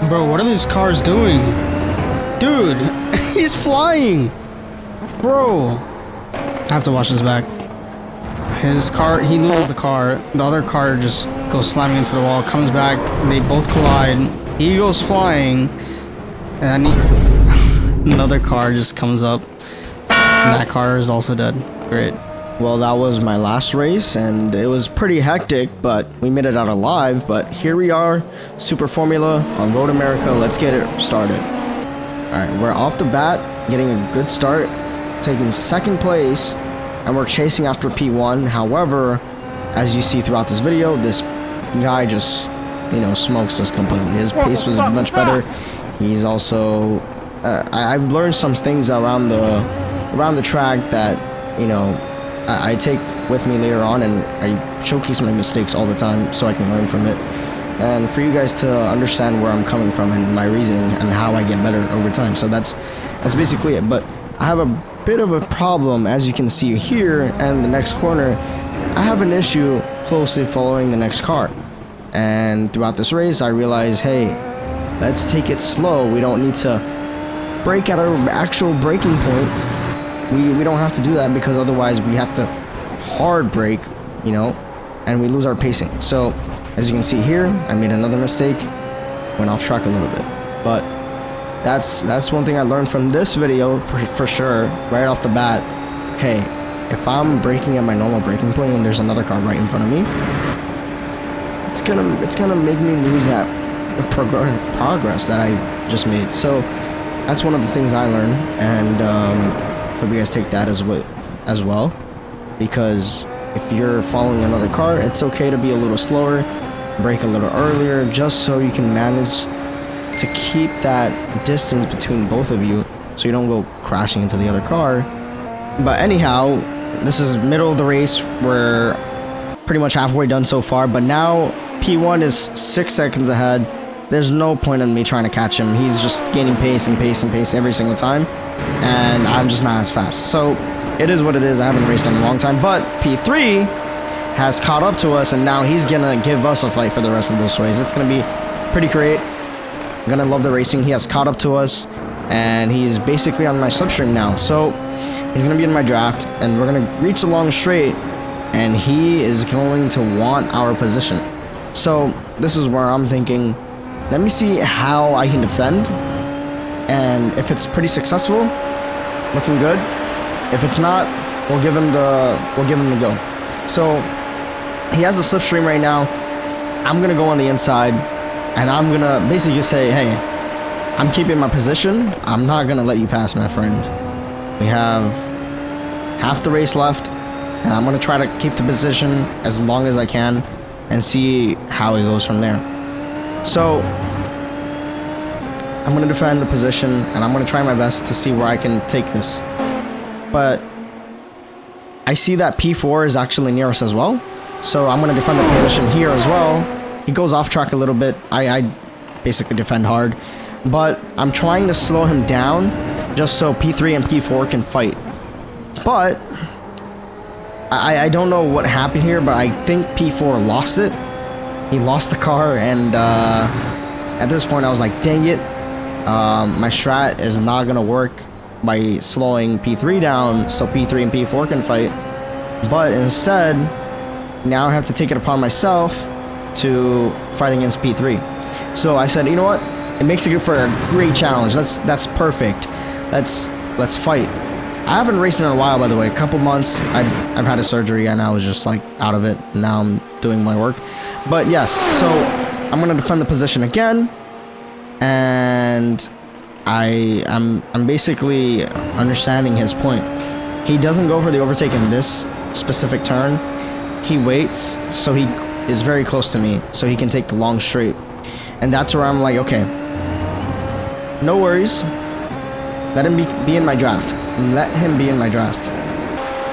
Bro, what are these cars doing? Dude, he's flying. Bro. I have to watch this back. His car, he loses the car. The other car just goes slamming into the wall, comes back. They both collide. He goes flying. And another car just comes up. And that car is also dead. Great. Well, that was my last race, and it was pretty hectic, but we made it out alive. But here we are, Super Formula on Road America. Let's get it started. Alright, we're off the bat, getting a good start, taking second place, and we're chasing after P1. However, as you see throughout this video, this guy just, you know, smokes us completely. His pace was much better. He's also... I've learned some things around the track that, you know, I take with me later on, and I showcase my mistakes all the time so I can learn from it. And for you guys to understand where I'm coming from and my reasoning and how I get better over time. So that's basically it. But I have a bit of a problem, as you can see here, and the next corner, I have an issue closely following the next car. And throughout this race, I realized, hey, let's take it slow. We don't need to brake at our actual braking point. We don't have to do that, because otherwise we have to hard brake, you know, and we lose our pacing. So as you can see here, I made another mistake, went off track a little bit. But that's one thing I learned from this video for sure, right off the bat. Hey, if I'm braking at my normal braking point and there's another car right in front of me, it's gonna make me lose that progress that I just made. So that's one of the things I learned, and hope you guys take that as well, because if you're following another car, it's okay to be a little slower, brake a little earlier, just so you can manage to keep that distance between both of you, so you don't go crashing into the other car. But anyhow, this is middle of the race. We're pretty much halfway done so far, but now P1 is 6 seconds ahead. There's no point in me trying to catch him. He's just gaining pace and pace and pace every single time, and I'm just not as fast. So it is what it is. I haven't raced in a long time, but P3 has caught up to us, and now he's gonna give us a fight for the rest of this race. It's gonna be pretty great. I'm gonna love the racing. He has caught up to us, and he's basically on my slipstream now. So he's gonna be in my draft, and we're gonna reach the long straight, and he is going to want our position. So this is where I'm thinking, let me see how I can defend, and if it's pretty successful, looking good. If it's not, we'll give him the go. So he has a slipstream right now. I'm gonna go on the inside, and I'm gonna basically say, hey, I'm keeping my position. I'm not gonna let you pass, my friend. We have half the race left, and I'm gonna try to keep the position as long as I can and see how it goes from there. So I'm going to defend the position, and I'm going to try my best to see where I can take this. But I see that P4 is actually near us as well, so I'm going to defend the position here as well. He goes off track a little bit. I basically defend hard, but I'm trying to slow him down just so P3 and P4 can fight. But I don't know what happened here, but I think P4 lost it. He lost the car, and at this point I was like, dang it, my strat is not gonna work by slowing P3 down so P3 and P4 can fight. But instead, now I have to take it upon myself to fight against P3. So I said, you know what, it makes it good for a great challenge. That's perfect. Let's fight. I haven't raced in a while, by the way. A couple months. I've had a surgery, and I was just like out of it. Now I'm doing my work. But yes, so I'm gonna defend the position again, and I'm basically understanding his point. He doesn't go for the overtake in this specific turn. He waits, so he is very close to me, so he can take the long straight, and that's where I'm like, okay, no worries. Let him be in my draft. Let him be in my draft.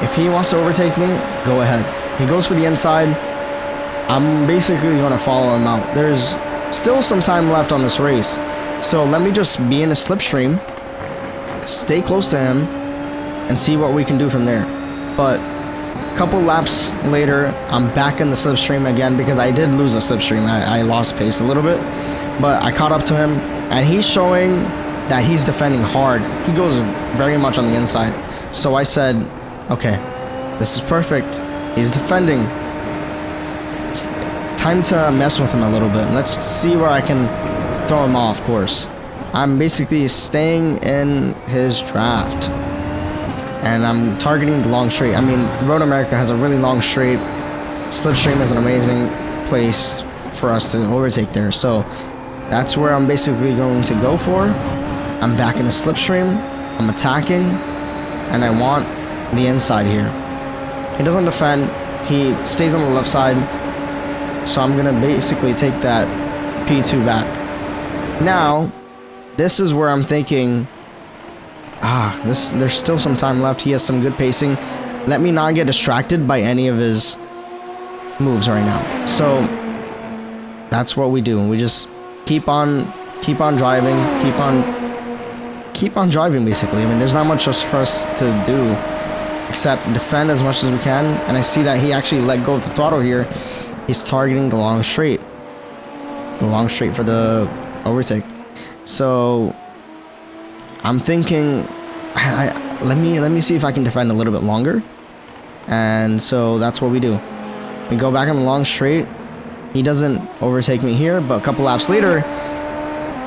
If he wants to overtake me, go ahead. He goes for the inside. I'm basically going to follow him out. There's still some time left on this race, so let me just be in a slipstream, stay close to him, and see what we can do from there. But a couple laps later, I'm back in the slipstream again, because I did lose a slipstream. I lost pace a little bit, but I caught up to him, and he's showing that he's defending hard. He goes very much on the inside. So I said, okay, this is perfect. He's defending. Time to mess with him a little bit. Let's see where I can throw him off course. I'm basically staying in his draft. And I'm targeting the long straight. I mean, Road America has a really long straight. Slipstream is an amazing place for us to overtake there. So that's where I'm basically going to go for. I'm back in the slipstream. I'm attacking. And I want the inside here. He doesn't defend. He stays on the left side. So I'm going to basically take that P2 back. Now, this is where I'm thinking, there's still some time left. He has some good pacing. Let me not get distracted by any of his moves right now. So that's what we do. We just keep on driving, keep on driving basically. I mean, there's not much for us to do except defend as much as we can. And I see that he actually let go of the throttle here. He's targeting the long straight. The long straight for the overtake. So I'm thinking, let me see if I can defend a little bit longer. And so that's what we do. We go back on the long straight. He doesn't overtake me here, but a couple laps later,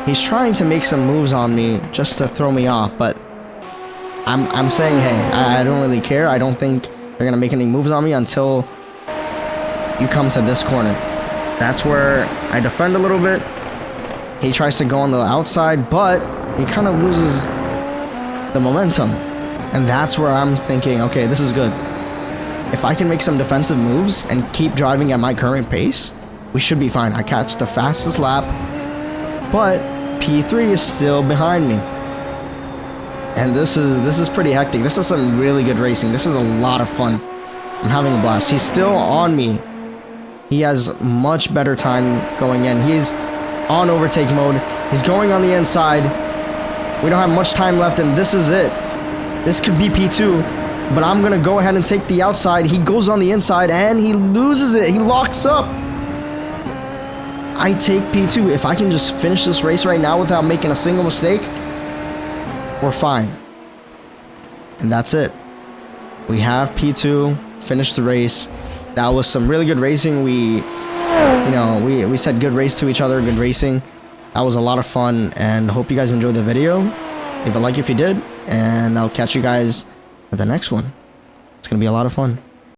he's trying to make some moves on me just to throw me off. But I'm saying, hey, I don't really care. I don't think they're gonna make any moves on me until you come to this corner. That's where I defend a little bit. He tries to go on the outside, but he kind of loses the momentum. And that's where I'm thinking, okay, this is good. If I can make some defensive moves and keep driving at my current pace, we should be fine. I catch the fastest lap, but P3 is still behind me. And this is pretty hectic. This is some really good racing. This is a lot of fun. I'm having a blast. He's still on me. He has much better time going in. He's on overtake mode. He's going on the inside. We don't have much time left, and this is it. This could be P2, but I'm going to go ahead and take the outside. He goes on the inside, and he loses it. He locks up. I take P2. If I can just finish this race right now without making a single mistake, we're fine. And that's it. We have P2, finished the race. That was some really good racing. We said good race to each other, good racing. That was a lot of fun, and hope you guys enjoyed the video. Leave a like if you did, and I'll catch you guys at the next one. It's gonna be a lot of fun.